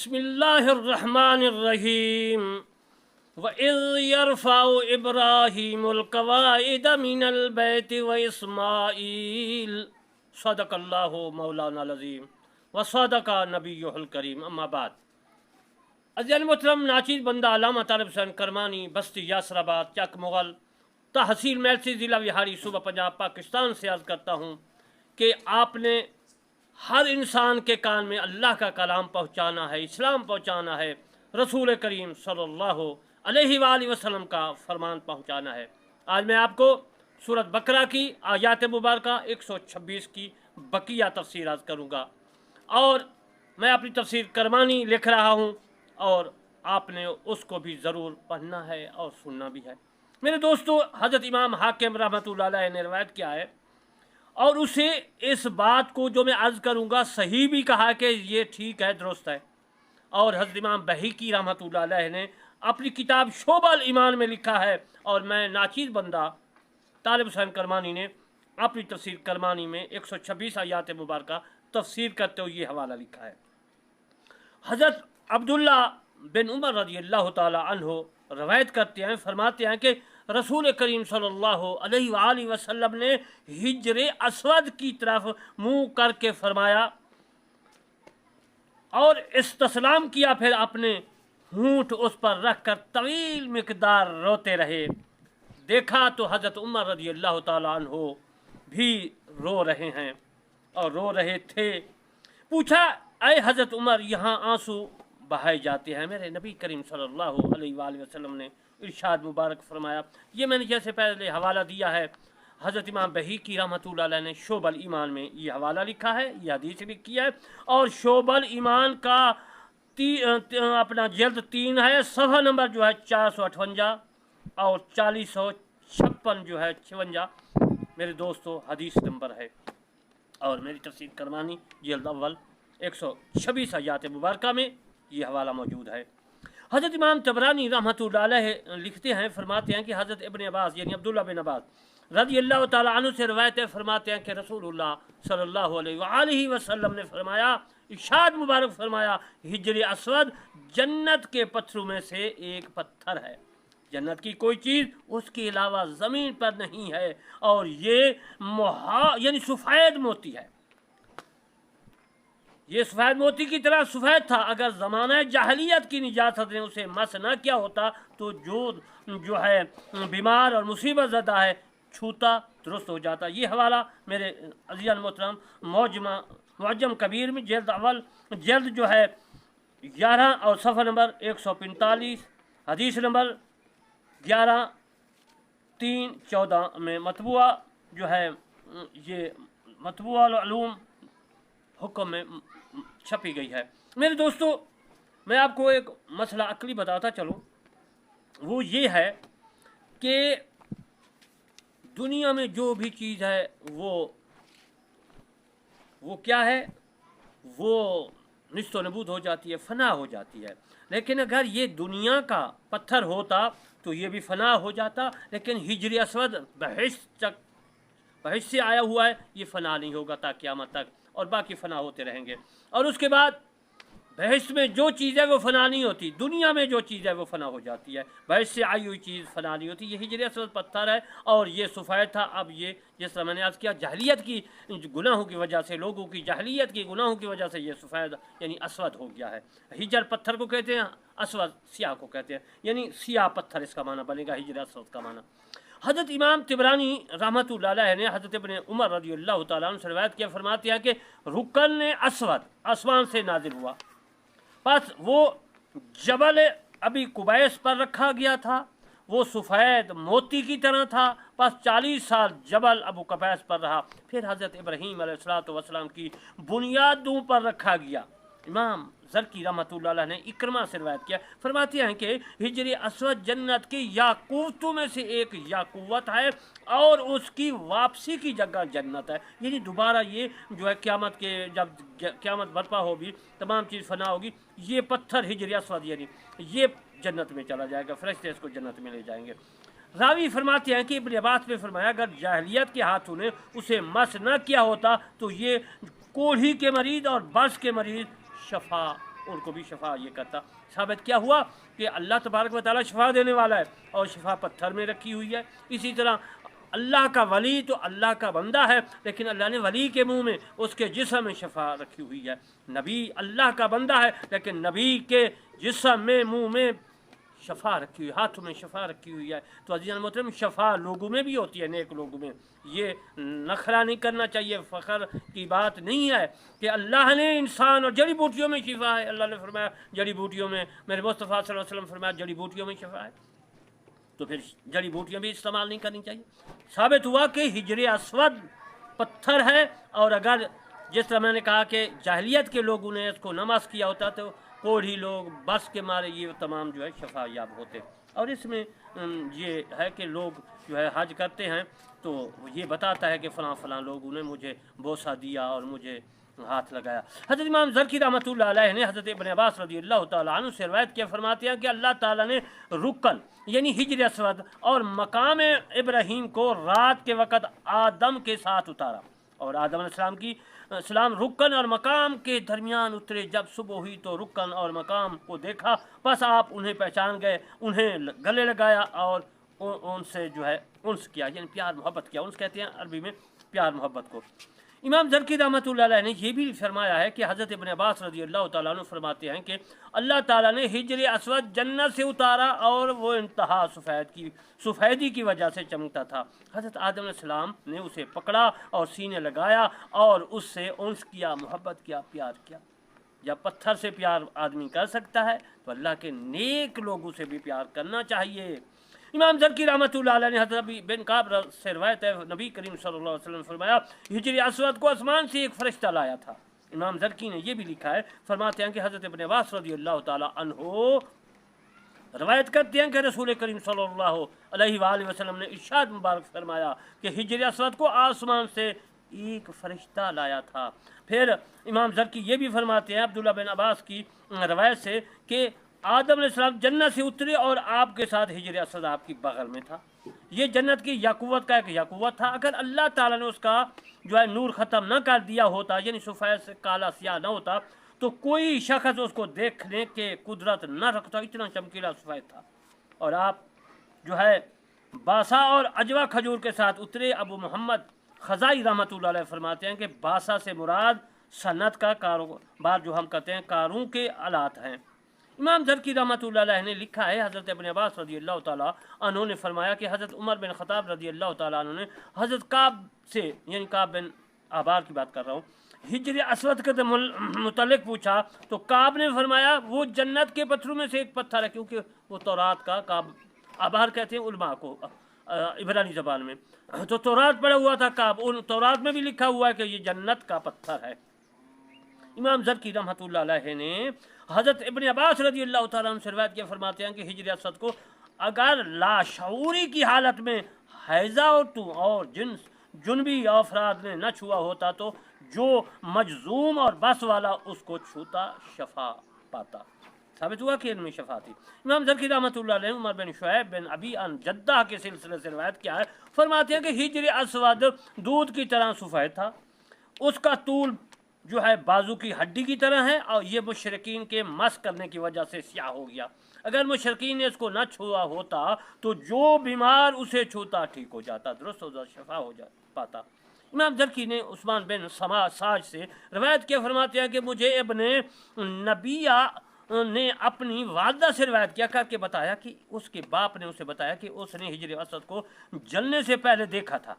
बिस्मिल्लाहिर्रहमानिर्रहीम वइज़ यरफ़उ इब्राहीमुल क़वाइद मिनल बैति व इस्माईल सदक़ल्लाहु मौलाना अज़ीम व सदक़ा नबियुहुल करीम। अम्मा बाद, अज़ीज़ मोहतरम नाचीज़ बंदा अल्लामा तालिब हुसैन करमानी, बस्ती यासराबाद, चक मुग़ल, तहसील मेलसी, ज़िला विहाड़ी, सूबा पंजाब, पाकिस्तान से अर्ज़ करता हूँ कि आपने हर इंसान के कान में अल्लाह का कलाम पहुँचाना है, इस्लाम पहुँचाना है, रसूल करीम सल्लल्लाहु अलैहि वसल्लम का फरमान पहुँचाना है। आज मैं आपको सूरत बकरा की आयात मुबारका 126 की बकिया तफसीर अर्ज़ करूँगा और मैं अपनी तफसीर करमानी लिख रहा हूँ और आपने उसको भी ज़रूर पढ़ना है और सुनना भी है। मेरे दोस्तों, हज़रत इमाम हाकिम रहमतुल्लाह अलैह ने रवायत किया है और उसे इस बात को जो मैं अर्ज़ करूँगा सही भी कहा कि ये ठीक है, दुरुस्त है। और हज़रत इमाम बहीकी रहमतुल्लाह अलैह ने अपनी किताब शोबल ईमान में लिखा है और मैं नाचीज़ बंदा तालिब हुसैन करमानी ने अपनी तफसीर करमानी में 126 आयात मुबारका तफसीर करते हुए ये हवाला लिखा है। हज़रत अब्दुल्ला बिन उमर रज़ियल्लाहु ताला अन्हु रवायत करते हैं, फरमाते हैं कि रसूल करीम सल्लल्लाहु अलैहि वसल्लम ने हिज्र अस्वद की तरफ मुँह करके फरमाया और इस्तस्लाम किया, फिर अपने होंठ उस पर रख कर तवील मिकदार रोते रहे। देखा तो हज़रत उमर रज़ियल्लाहु ताला अन्हु भी रो रहे हैं और रो रहे थे। पूछा, ऐ हज़रत उमर, यहाँ आंसू बहाए जाते हैं? मेरे नबी करीम सल्लल्लाहु अलैहि वसल्लम ने इरशाद मुबारक फरमाया। ये मैंने जैसे पहले हवाला दिया है, हज़रत इमाम बहीकी रहमतुल्लाह अलैह ने शोबल ईमान में ये हवाला लिखा है, ये हदीस लिखी है और शोबल ईमान का अपना जल्द 3 है, सफ़ा नंबर जो है 458 और 4056 जो है 56 मेरे दोस्तों हदीस नंबर है। और मेरी तफसीर करमानी जल्द अव्वल 126 आयात मुबारका में ये हवाला मौजूद है। हज़रत इमाम तबरानी रहमतुल्लाह अलैह लिखते हैं, फरमाते हैं कि हज़रत इब्न अब्बास यानी अब्दुल्ला बिन अब्बास रज़ियल्लाहु ताला अन्हु से रवायत है, फरमाते हैं कि रसूलुल्लाह सल्लल्लाहु अलैहि वसल्लम ने फरमाया, इरशाद मुबारक फरमाया, हिज्र अस्वद जन्नत के पत्थरों में से एक पत्थर है। जन्नत की कोई चीज़ उसके अलावा ज़मीन पर नहीं है और ये यानी सफ़ेद मोती है। ये सफ़ेद मोती की तरह सफ़ेद था। अगर ज़माना जाहलियत की निजात ने उसे मस न किया होता तो जो है बीमार और मुसीबत ज़दा है छूता दुरुस्त हो जाता। ये हवाला मेरे अज़ीज़ मोहतरम मुअज्जम कबीर में जल्द अव्वल जल्द जो है 11 और सफ़ा नंबर 145 हदीस नंबर 11-3-14 में मतबूआ जो है ये मतबूआ उलूम हुक्म में छपी गई है। मेरे दोस्तों, मैं आपको एक मसला अकली बताता चलूँ, वो ये है कि दुनिया में जो भी चीज़ है वो क्या है, वो निस्तो नबूद हो जाती है, फ़ना हो जाती है। लेकिन अगर ये दुनिया का पत्थर होता तो ये भी फ़ना हो जाता। लेकिन हिज्र अस्वद बहिश्त से आया हुआ है, ये फ़ना नहीं होगा ता क़यामत तक और बाकी फ़ना होते रहेंगे। और उसके बाद बहिश्त में जो चीज़ है वो फ़ना नहीं होती, दुनिया में जो चीज़ है वो फ़ना हो जाती है। बहिश्त से आई हुई चीज़ फ़ना नहीं होती। ये हिज्र अस्वद पत्थर है और ये सफ़ेद था। अब ये जिस तरह मैंने अर्ज़ किया, जाहलियत की गुनाहों की वजह से, लोगों की जाहलियत की गुनाहों की वजह से ये सफ़ेद यानी अस्वद हो गया है। हिज्र पत्थर को कहते हैं, अस्वद सियाह को कहते हैं, यानी सियाह पत्थर इसका माना बनेगा, हिज्र अस्वद का माना। हज़रत इमाम तिबरानी रहमतुल्लाह अलैह ने हज़रत इब्न उमर रज़ियल्लाहु ताला अन्हु से रवायत किया, फरमाते हैं कि रुकन अस्वद आसमान से नाजिल हुआ, बस वो जबल अबी कुबैस पर रखा गया था। वो सफ़ेद मोती की तरह था। बस 40 साल जबल अबू कुबैस पर रहा। फिर हज़रत इब्राहीम अलैहिस्सलातु वस्सलाम की बुनियादों पर रखा गया। इमाम ज़रकी रहमतुल्लाह अलैह ने इक्रमा से रवायत किया, फरमाते हैं कि हिज्र अस्वद जन्नत की याकूतों में से एक याकूवत है और उसकी वापसी की जगह जन्नत है। यानी दोबारा ये जो है क़यामत के जब क़यामत बर्पा होगी, तमाम चीज़ फ़ना होगी, ये पत्थर हिज्र अस्वद यानी ये जन्नत में चला जाएगा, फरिश्ते इसको जन्नत में ले जाएंगे। रावी फरमाते हैं कि इब्न अब्बास ने फरमाया, अगर जाहलियत के हाथों ने उसे मस न किया होता तो ये कोढ़ी के मरीज़ और बर्स के मरीज़ शफा उनको भी शफा ये करता। साबित क्या हुआ कि अल्लाह तबारक व तआला शफा देने वाला है और शफा पत्थर में रखी हुई है। इसी तरह अल्लाह का वली तो अल्लाह का बंदा है, लेकिन अल्लाह ने वली के मुंह में, उसके जिस्म में शफा रखी हुई है। नबी अल्लाह का बंदा है, लेकिन नबी के जिस्म में, मुंह में शफा रखी हुई, हाथों में शफा रखी हुई है। तो अज़ीज़ान मोहतरम, शफा लोगों में भी होती है, नेक लोगों में। ये नखरा नहीं करना चाहिए, फ़ख्र की बात नहीं है कि अल्लाह ने इंसान और जड़ी बूटियों में शिफा है। अल्लाह ने फरमाया जड़ी बूटियों में, मेरे मुस्तफ़ा सल्लल्लाहु अलैहि वसल्लम फरमाया जड़ी बूटियों में शिफा है, तो फिर जड़ी बूटियाँ भी इस्तेमाल नहीं करनी चाहिए। साबित हुआ कि हिजर अस्वद पत्थर है, और अगर जिस तरह मैंने कहा कि जाहिलियत के लोगों ने इसको नमाज किया होता तो कोढ़ी लोग बस के मारे ये तमाम जो है शफा याब होते। और इसमें ये है कि लोग जो है हज करते हैं तो ये बताता है कि फ़लाँ फ़लाँ लोगों ने मुझे बोसा दिया और मुझे हाथ लगाया। हज़रत इमाम ज़रकी रहमतुल्लाह अलैह ने हज़रत इब्न अब्बास रज़ियल्लाहु तआला अन्हु से रिवायत किया, फरमाते हैं कि अल्लाह ताला ने रुकन यानी हिजर अस्वद और मकाम इब्राहीम को रात के वक़्त आदम के साथ उतारा, और आदम अलैहिस्सलाम की सलाम रुकन और मकाम के दरमियान उतरे। जब सुबह हुई तो रुकन और मकाम को देखा, बस आप उन्हें पहचान गए, उन्हें गले लगाया और उनसे जो है उन्स किया, यानी प्यार मोहब्बत किया। उन्स कहते हैं अरबी में प्यार मोहब्बत को। इमाम ज़रकी रहमतुल्लाह अलैह ने यह भी फरमाया है कि हज़रत इब्न अब्बास रज़ियल्लाहु तआला अन्हु फरमाते हैं कि अल्लाह ताला ने हिजर अस्वद जन्नत से उतारा और वो इंतहा सफ़ेदी की वजह से चमकता था। हज़रत आदम अलैहिस्सलाम ने उसे पकड़ा और सीने लगाया और उससे उन्स किया, मोहब्बत किया, प्यार किया। जब पत्थर से प्यार आदमी कर सकता है तो अल्लाह के नेक लोगों से भी प्यार करना चाहिए। इमाम ज़रकी रहमतुल्लाह अलैह ने हज़रत बिन काब से रिवायत है, नबी करीम सल्लल्लाहु अलैहि वसल्लम फरमाया हिजर अस्वद को आसमान से एक फरिश्ता लाया था। इमाम ज़रकी ने यह भी लिखा है, फरमाते हैं कि हज़रत इब्न अब्बास रज़ियल्लाहु तआला अन्हु रवायत करते हैं कि रसूल करीम सल्लल्लाहु अलैहि वसल्लम ने इरशाद मुबारक फरमाया कि हिजर अस्वद को आसमान से एक फरिश्ता लाया था। फिर इमाम ज़रकी ये भी फरमाते हैं अब्दुल्ला बिन अब्बास की रवायत से कि आदम अलैहिस्सलाम जन्नत से उतरे और आपके साथ हिजर अस्वद आपकी बगल में था। ये जन्नत की याकूवत का एक याकूवत था। अगर अल्लाह ताला ने उसका जो है नूर ख़त्म न कर दिया होता, यानी सफ़ेद से काला स्याह न होता, तो कोई शख्स उसको देखने के कुदरत न रखता, इतना चमकीला सफ़ेद था। और आप जो है बासा और अजवा खजूर के साथ उतरे। अबू मोहम्मद ख़ज़ाई रहमतुल्लाह अलैह फरमाते हैं कि बासा से मुराद सनत का कारोबार जो हम कहते हैं कारों के आलात हैं। इमाम ज़रकी रहमतुल्लाह अलैह ने लिखा है, हज़रत इब्न अब्बास रज़ियल्लाहु तआला अन्हु ने फरमाया कि हज़रत उमर बिन ख़त्ताब रज़ियल्लाहु तआला अन्हु ने हज़रत काब से, यानी काब बिन आबार की बात कर रहा हूँ, हिजर अस्वद के मुतल्लिक़ पूछा तो काब ने फरमाया वो जन्नत के पत्थरों में से एक पत्थर है, क्योंकि वो तौरात का काब आबार कहते हैं उलमा को इब्रानी ज़बान में, तो तौरात पढ़ा हुआ था काब, उन तौरात में भी लिखा हुआ है कि ये जन्नत का पत्थर है। इमाम ज़रकी रहमतुल्लाह अलैह ने हज़रत इब्न अब्बास रज़ियल्लाहु तआला अन्हु से रिवायत किया, फरमाते हैं कि हिजर अस्वद को अगर लाशऊरी की हालत में हैज़ा और जुनबी अफराद ने न छुआ होता तो जो मजजूम और बस वाला उसको छूता शफा पाता। साबित हुआ कि इनमें शफा थी। इमाम ज़रकी रहमतुल्लाह अलैह उमर बिन शुऐब बिन अबी अन जद्दा के सिलसिले से रिवायत किया है, फरमाते हैं कि हिजर अस्वद दूध की तरह सफ़ेद था, उसका तूल जो है बाजू की हड्डी की तरह है, और ये मुशरिकीन के मस करने की वजह से स्याह हो गया। अगर मुशरिकीन ने इसको न छुआ होता तो जो बीमार उसे छूता ठीक हो जाता, दुरुस्त हो जाता, शफा हो जा पाता। इमाम ज़रकी ने उस्मान बिन साज से रवायत किया, फरमाते हैं कि मुझे इब्ने नबिया ने अपनी वालदा से रवायत किया करके बताया कि उसके बाप ने उसे बताया कि उसने हिजर अस्वद को जलने से पहले देखा था।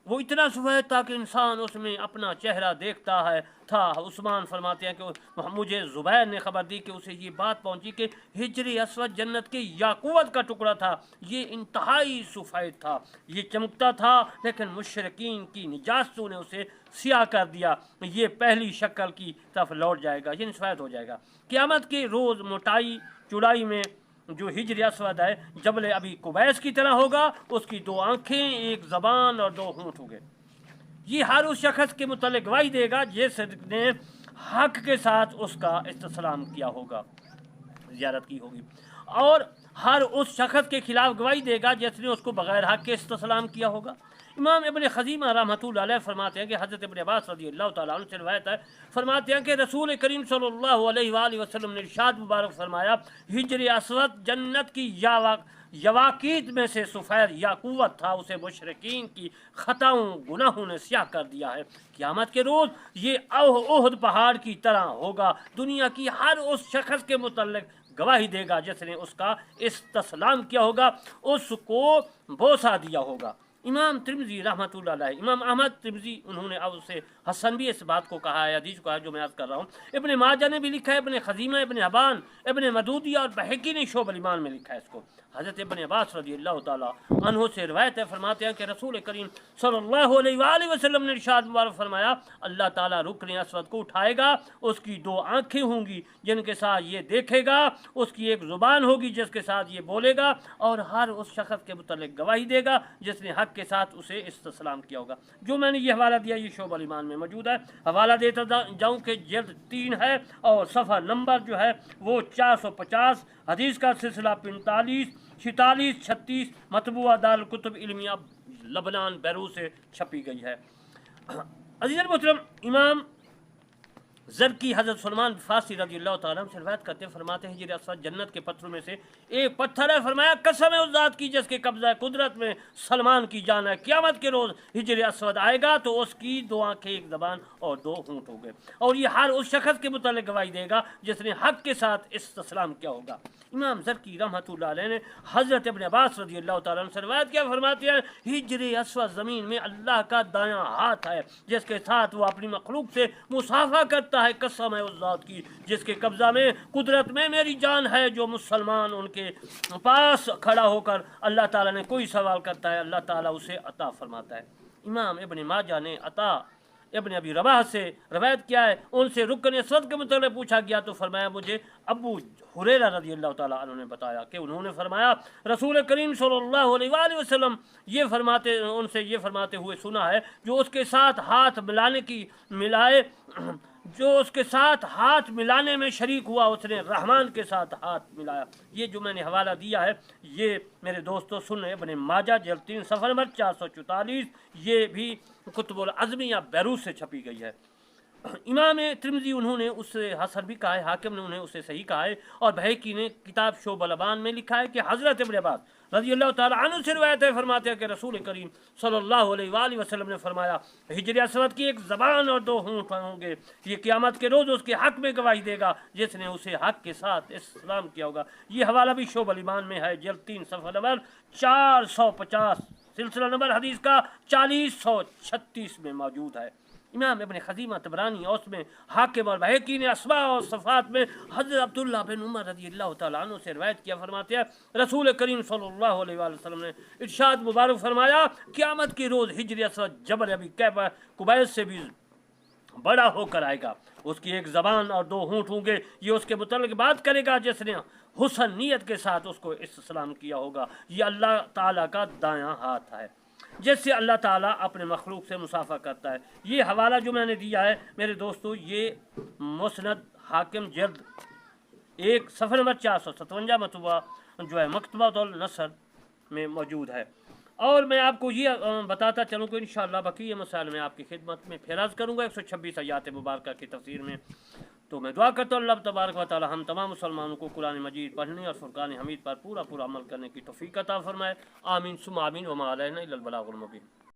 वो इतना सफ़ेद था कि इंसान उसमें अपना चेहरा देखता है था। उस्मान फरमाते हैं कि मुझे ज़ुबैर ने खबर दी कि उसे ये बात पहुंची कि हिजर अस्वद जन्नत के याकूत का टुकड़ा था, ये इंतहाई सफ़ेद था, ये चमकता था, लेकिन मुशरिकीन की निजास्तों ने उसे सियाह कर दिया। ये पहली शक्ल की तरफ लौट जाएगा, ये सफ़ेद हो जाएगा। क़यामत के रोज़ मोटाई चौड़ाई में जो हिजर अस्वद है जबल अभी कुबैस की तरह होगा, उसकी दो आँखें, एक ज़बान और दो होंठ होंगे। ये हर उस शख्स के मुतल्लिक़ गवाही देगा जिसने हक के साथ उसका इस्तेसलाम किया होगा, ज़ियारत की होगी। और ہر اس شخص کے خلاف گواہی دے گا جس نے اس کو بغیر حق کے استسلام کیا ہوگا۔ امام ابن خزیمہ رحمۃ اللہ علیہ فرماتے ہیں کہ حضرت ابن عباس رضی اللہ تعالیٰ عنہ سے روایت ہے، فرماتے ہیں کہ رسول کریم صلی اللہ علیہ وآلہ وسلم نے ارشاد مبارک فرمایا، حجر اسود جنت کی یواقیت میں سے سفید یاقوت تھا، اسے مشرکین کی خطاؤں گناہوں نے سیاہ کر دیا ہے۔ قیامت کے روز یہ احد پہاڑ کی طرح ہوگا، دنیا کی ہر اس شخص کے متعلق گواہی دے گا جس نے اس کا استسلام کیا ہوگا، اس کو بوسہ دیا ہوگا۔ امام ترمذی رحمۃ اللہ علیہ، امام احمد ترمذی انہوں نے اب سے حسن بھی اس بات کو کہا ہے، حدیث کو ہے جو میں عرض کر رہا ہوں۔ ابن ماجہ نے بھی لکھا ہے، ابن خزیمہ، ابن حبان، ابن مدودی اور بہقی نے شعب الایمان میں لکھا ہے اس کو۔ حضرت ابن عباس رضی اللہ تعالیٰ عنہ سے روایت ہے، فرماتے ہیں کہ رسول کریم صلی اللہ علیہ وآلہ وسلم نے ارشاد مبارک فرمایا، اللہ تعالیٰ رکن اسود کو اٹھائے گا، اس کی دو آنکھیں ہوں گی جن کے ساتھ یہ دیکھے گا، اس کی ایک زبان ہوگی جس کے ساتھ یہ بولے گا، اور ہر اس شخص کے متعلق گواہی دے گا جس نے حق کے ساتھ اسے استسلام کیا ہوگا۔ جو میں نے یہ حوالہ دیا یہ شعب الایمان میں موجود ہے، حوالہ دیتا جاؤں کہ جلد 3 ہے اور صفحہ نمبر جو ہے وہ 450، حدیث کا سلسلہ 45، 46، 36، مطبوعہ دارالکتب علمیہ لبنان بیروت سے چھپی گئی ہے۔ عزیز المحترم، امام زرکی حضرت سلمان فارسی رضی اللہ تعالیٰ عنہ سے روایت کرتے فرماتے ہیں، حجر اسود جنت کے پتھروں میں سے ایک پتھر ہے، فرمایا قسم ہے اس ذات کی جس کے قبضہ قدرت میں سلمان کی جان ہے، قیامت کے روز حجر اسود آئے گا تو اس کی 2 آنکھیں، 1 زبان اور 2 ہونٹ ہوں گے، اور یہ ہر اس شخص کے متعلق گواہی دے گا جس نے حق کے ساتھ استسلام کیا ہوگا۔ امام زرکی رحمۃ اللہ علیہ نے حضرت ابن عباس رضی اللہ تعالیٰ عنہ سے روایت کیا، فرماتے ہیں حجر اسود زمین میں اللہ کا دایاں ہاتھ ہے جس کے ساتھ وہ اپنی مخلوق سے مصافحہ کرتا ہے، قسم ہے اس ذات کی جس کے قبضہ میں قدرت میں میری جان ہے، جو مسلمان ان کے پاس کھڑا ہو کر اللہ تعالیٰ نے کوئی سوال کرتا ہے اللہ تعالیٰ اسے عطا فرماتا ہے۔ امام ابن ماجہ نے عطا ابن ابی رباح سے روایت کیا ہے، ان سے رکن اسود کے متعلق پوچھا گیا تو فرمایا مجھے ابو ہریرہ رضی اللہ تعالیٰ عنہ نے بتایا کہ انہوں نے فرمایا رسول کریم صلی اللہ علیہ وآلہ وسلم ان سے یہ فرماتے ہوئے سنا ہے، جو اس کے ساتھ ہاتھ ملانے میں شریک ہوا اس نے رحمان کے ساتھ ہاتھ ملایا۔ یہ جو میں نے حوالہ دیا ہے یہ میرے دوستو سن ابن ماجہ جلد 3 صفحہ نمبر 444، یہ بھی کتب العزمیہ بیروت سے چھپی گئی ہے۔ امام ترمذی انہوں نے اس سے حسن بھی کہا ہے، حاکم نے انہیں اسے صحیح کہا ہے، اور بہقی نے کتاب شعب الایمان میں لکھا ہے کہ حضرت ابن عباس رضی اللہ تعالیٰ عنہ سے روایت ہے، فرماتے ہیں کہ رسول کریم صلی اللہ علیہ وآلہ وسلم نے فرمایا حجر اسود کی 1 زبان اور 2 ہونٹ ہوں گے، یہ قیامت کے روز اس کے حق میں گواہی دے گا جس نے اسے حق کے ساتھ استسلام کیا ہوگا۔ یہ حوالہ بھی شعب الایمان میں ہے، جلد 3 صفحہ نمبر 450، سلسلہ نمبر حدیث کا 4036 میں موجود ہے۔ امام ابن خزیمہ طبرانی اور اس میں حاکم اور بہقی نے اسماء اور صفات میں حضرت عبداللہ بن عمر رضی اللہ تعالیٰ عنہ سے روایت کیا، فرماتے ہیں رسول کریم صلی اللہ علیہ وآلہ وسلم نے ارشاد مبارک فرمایا، قیامت کے روز حجر اسود جبل ابی قبیس سے بھی بڑا ہو کر آئے گا، اس کی 1 زبان اور 2 ہونٹ ہوں گے، یہ اس کے متعلق بات کرے گا جس نے حسن نیت کے ساتھ اس کو استسلام کیا ہوگا۔ یہ اللہ تعالیٰ کا دایاں ہاتھ ہے جس سے اللہ تعالیٰ اپنے مخلوق سے مصافحہ کرتا ہے۔ یہ حوالہ جو میں نے دیا ہے میرے دوستو یہ مسند حاکم جلد 1 صفحہ نمبر 457 مطبوعہ جو ہے مکتبۃ النصر میں موجود ہے۔ اور میں آپ کو یہ بتاتا چلوں کہ انشاءاللہ بقیہ مسائل میں آپ کی خدمت میں پھر عرض کروں گا 126 آیات مبارکہ کی تفسیر میں۔ تو میں دعا کرتا ہوں اللہ تبارک و تعالی ہم تمام مسلمانوں کو قرآن مجید پڑھنے اور فرقان حمید پر پورا عمل کرنے کی توفیق عطا فرمائے، آمین ثم آمین، وما علینا الا البلاغ المبین۔